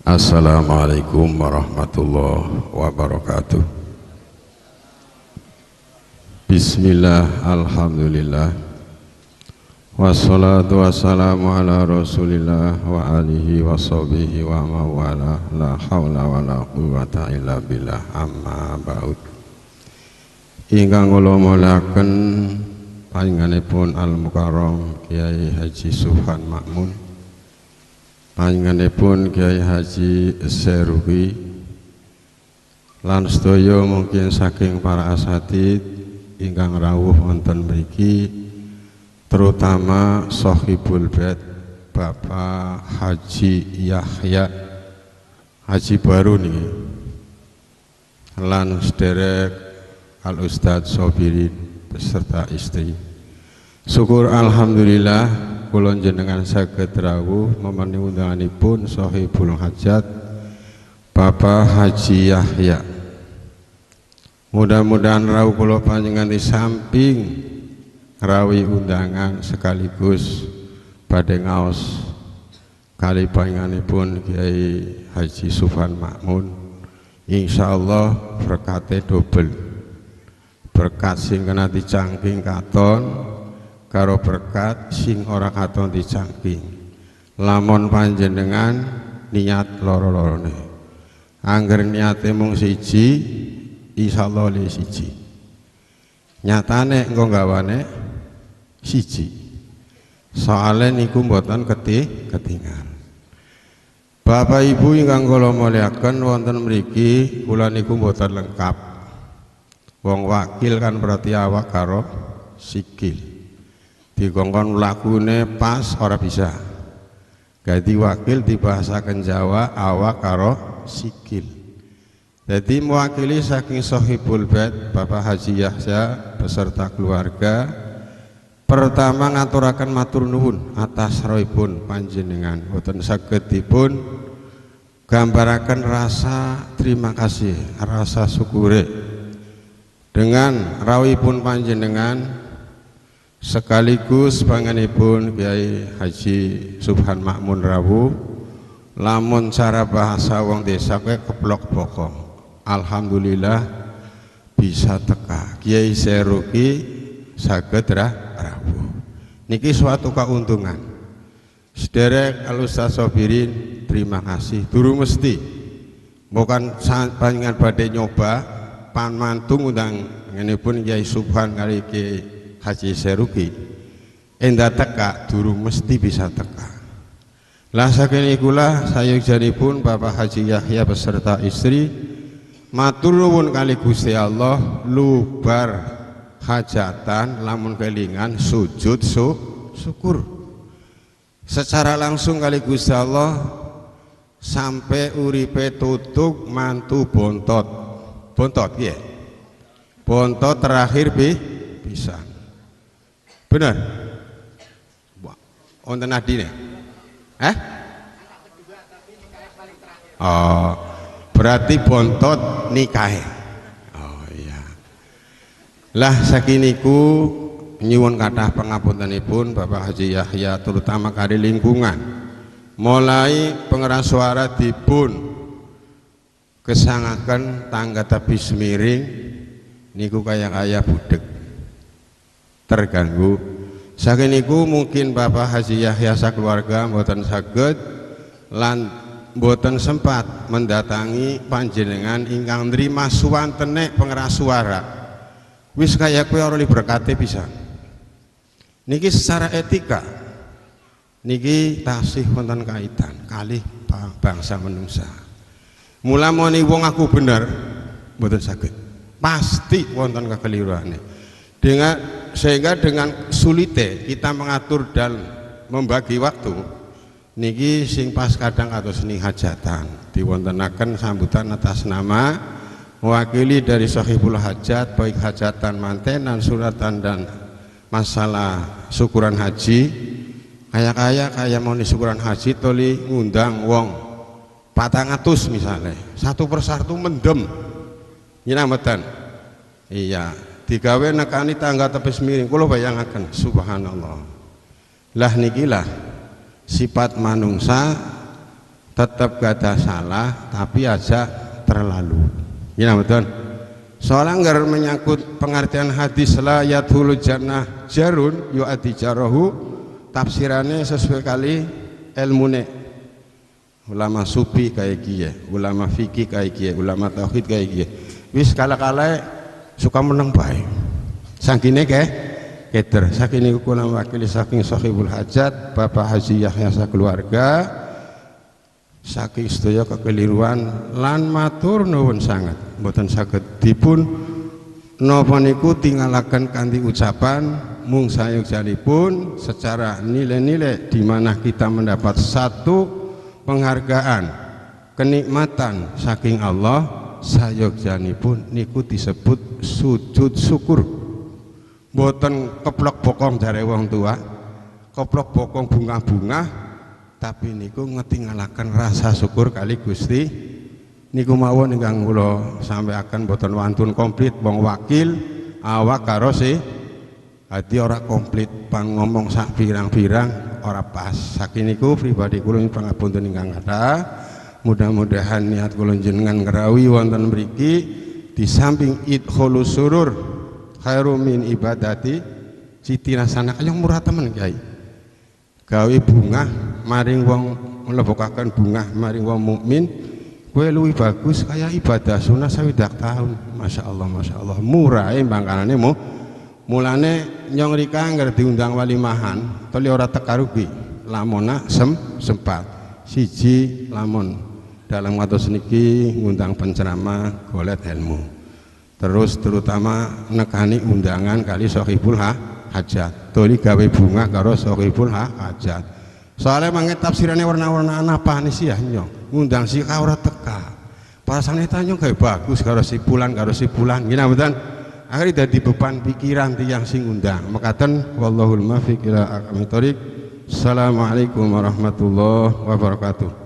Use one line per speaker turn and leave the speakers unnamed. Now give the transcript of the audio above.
Assalamualaikum warahmatullahi wabarakatuh. Bismillah, alhamdulillah, wassalatu wassalamu ala rasulillah wa alihi wa sahbihi wa mawala, la hawla wa la quwwata illa billah, amma ba'ud. Ingkang kula mulyakaken panjenenganipun Al-Mukarram Kiai Haji Subhan Makmun, panjenenganipun Kiai Haji Seruki, lan sedaya mungkin saking para asatid ingkang rawuh wonten mriki, terutama Sohibul Bait Bapak Haji Yahya Haji Baru niki, lan sederek Al Ustadz Sobirin beserta istri. Syukur alhamdulillah kula jenengan saged rawuh memenuhi undanganipun Sohibul Hajat Bapak Haji Yahya. Mudah-mudahan rawuh kula panjenengan di samping rawi undangan sekaligus badhe ngaos kali panjenenganipun Kiai Haji Subhan Makmun. Insyaallah berkate double. Berkat sing kena dicangking katon karo berkat sing ora katon dicangking. Lamun panjenengan niat loro-lorone, angger niate mung siji, insyaallah le siji, nyatane engko gawane siji, soale niku mboten ketingal. Bapak Ibu ingkang kula mulyakaken, wonten mriki kula niku mboten lengkap. Wong wakil kan berarti awak karo sikil, dikongkon lakune pas ora bisa. Ganti wakil dibahasakan Jawa awak karo sikil. Jadi mewakili saking Sohibul Bait Bapak Haji Yahya beserta keluarga, pertama ngaturaken matur nuwun atas rawuhipun panjenengan, boten saged dipun gambaraken rasa terima kasih, rasa syukure dengan rawuhipun panjenengan sekaligus panjenenganipun Kiai Haji Subhan Makmun rawuh. Lamun cara bahasa wong desa kowe keplok bokong, alhamdulillah bisa teka Kiai Seruki saged rawuh. Niki suatu keuntungan. Sederek Al Ustadz Sobirin, terima kasih. Durung mesti bukan panjenengan badhe nyoba pan mantung undang ngene pun Kiai Subhan kali Kiai Haji Seruki endah teka, durung mesti bisa teka. Lah saking ikulah sayekjanipun Bapak Haji Yahya beserta istri matur nuwun kali Gusti Allah, lubar hajatan lamun kelingan sujud syukur secara langsung kali Gusti Allah sampai uripe tutuk mantu bontot ya, bontot terakhir bisa benar wonten adine oh berarti bontot nikahe. Oh iya, lah sakiniku nyuwun kathah pangapuntenipun Bapak Haji Yahya, terutama kali lingkungan mulai pengeras suara dipun kesangaken tangga tebis miring niku kaya budek terganggu. Saking niku mungkin Bapak Haji Yahya sakeluarga mboten saged lan mboten sempat mendatangi panjenengan ingkang nrima suwantene pengeras suara. Wis kaya kowe ora berkate pisan. Niki secara etika niki tasih wonten kaitan kalih bangsa manungsa. Mula moni wong aku bener mboten saged, pasti wonten kekeliruane. Sehingga dengan sulite kita mengatur dan membagi waktu niki sing pas kadang atau seni hajatan diwontenaken sambutan atas nama mewakili dari Sohibul Hajat, baik hajatan mantenan, suratan dan masalah syukuran haji. Kayak mau di syukuran haji toli ngundang wong 400 misalnya, satu persatu mendem nyinamatan. Iya, digawe nekani tangga tepis miring. Kula bayangaken, subhanallah. Lah nikilah sifat manungsa tetap gak ada salah tapi aja terlalu. Ya betul. Soalnya nggak menyangkut pengertian hadis la yadkhulul jannah jarun yu'addi jarahu, tafsirannya sesuai kali ilmune. Ulama sufi kayak gini, ulama fikih kayak gini, ulama tauhid kayak gini. Wis kala-kala suka menang baik. Sakine keder. Sakine kula wakili saking Sahibul Hajat Bapak Haji Yahya sakeluarga. Saking sedaya kekeliruan lan matur nuwun sangat mboten saged dipun napa niku tinggalaken kanthi ucapan mung sayogyanipun secara nilai-nilai di mana kita mendapat satu penghargaan kenikmatan saking Allah, sayogyanipun niku disebut sujud syukur. Mboten keplok bokong dari wong tua, keplok bokong bunga-bunga, tapi niku ngetinggalaken rasa syukur kali Gusti niku mawon ingkang kula sampaiaken boten wantun komplit wong wakil awak karo hati ora komplit pang ngomong sak pirang-pirang ora pas. Saking niku pribadi kula pangapunten ingkang kathah, mudah-mudahan niat kula jenengan ngrawi wonten mriki di samping idkhulus surur khairu min ibadati siti rasana kayong murah temen Kyai gawe bunga maring wong mlebokaken bunga maring wong mukmin kowe luwih bagus kaya ibadah sunah 20 tahun. Masya Allah murahe mangkanane mulane nyong rika anggar diundang walimahan toli ora teka rugi lamona sempat siji lamun dalam ngatos niki ngundang penceramah golek ilmu, terus terutama nekani undangan kali Sohibul Hajat toli gawe bunga karo Sohibul Hajat. Soalnya mangke tafsirannya warna-warna apa nih sih ya nyong ngundang si kau ora teka parasane tanyong kayak bagus karo si pulan gini betul akhirnya jadi beban pikiran tiang sing undang makaten wallahul muwaffiq ila aqwamit thoriq. Assalamualaikum warahmatullahi wabarakatuh.